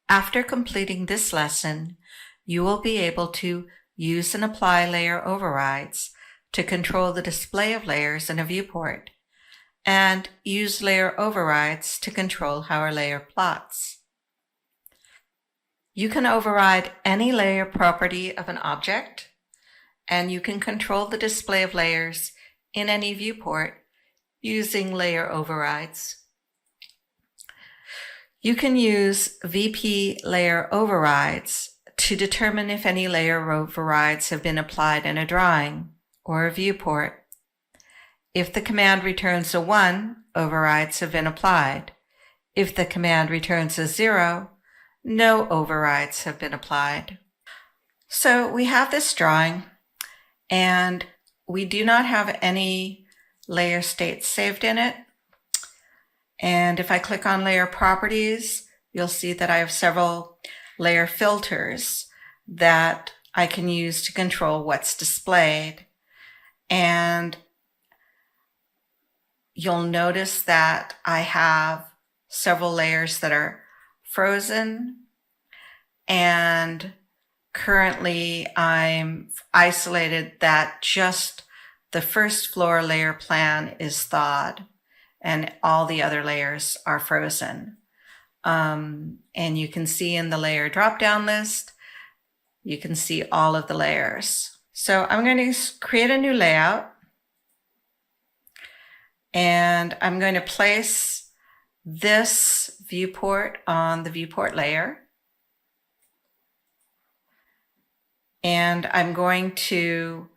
After completing this lesson, you will be able to use and apply layer overrides to control the display of layers in a viewport, and use layer overrides to control how a layer plots. You can override any layer property of an object, and you can control the display of layers in any viewport using layer overrides. You can use VP layer overrides to determine if any layer overrides have been applied in a drawing or a viewport. If the command returns a 1, overrides have been applied. If the command returns a 0, no overrides have been applied. So we have this drawing, and we do not have any layer states saved in it. And if I click on layer properties, you'll see that I have several layer filters that I can use to control what's displayed. And you'll notice that I have several layers that are frozen, and currently I'm isolated that just the first floor layer plan is thawed and all the other layers are frozen. And you can see in the layer drop-down list, you can see all of the layers. So I'm going to create a new layout, and I'm going to place this viewport on the viewport layer. And I'm going to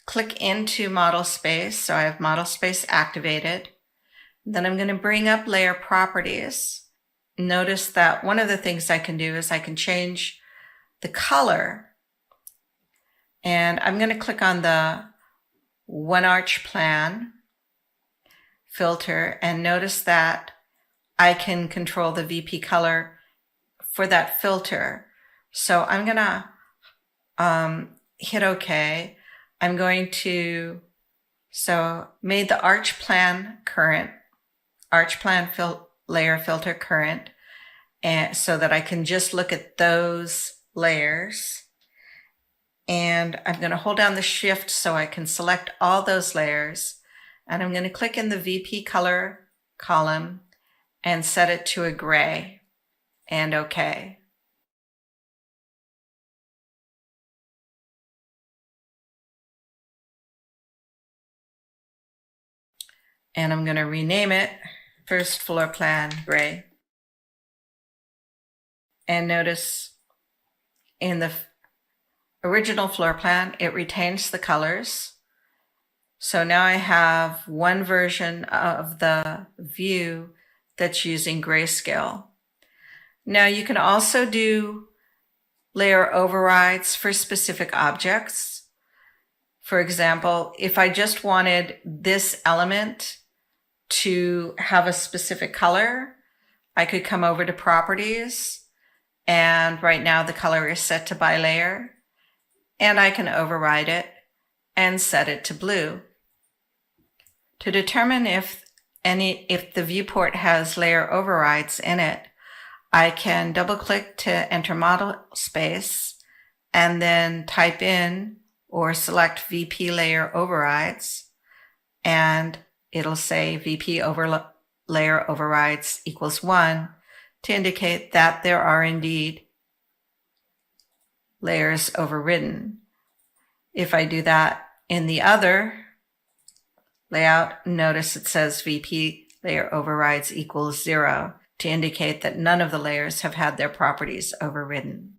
click into model space. So I have model space activated. Then I'm going to bring up layer properties. Notice that one of the things I can do is I can change the color. And I'm going to click on the one arch plan filter, and notice that I can control the VP color for that filter. So I'm going to hit OK. I'm going to, made the arch plan current, layer filter current, and so that I can just look at those layers. And I'm going to hold down the shift so I can select all those layers. And I'm going to click in the VP color column and set it to a gray, and OK. And I'm going to rename it first floor plan gray. And notice in the original floor plan, it retains the colors. So now I have one version of the view that's using grayscale. Now you can also do layer overrides for specific objects. For example, if I just wanted this element to have a specific color, I could come over to properties, and right now the color is set to by layer, and I can override it and set it to blue. To determine if the viewport has layer overrides in it, I can double click to enter model space and then type in or select VP layer overrides, and it'll say VP layer overrides equals 1 to indicate that there are indeed layers overridden. If I do that in the other layout, notice it says VP layer overrides equals 0 to indicate that none of the layers have had their properties overridden.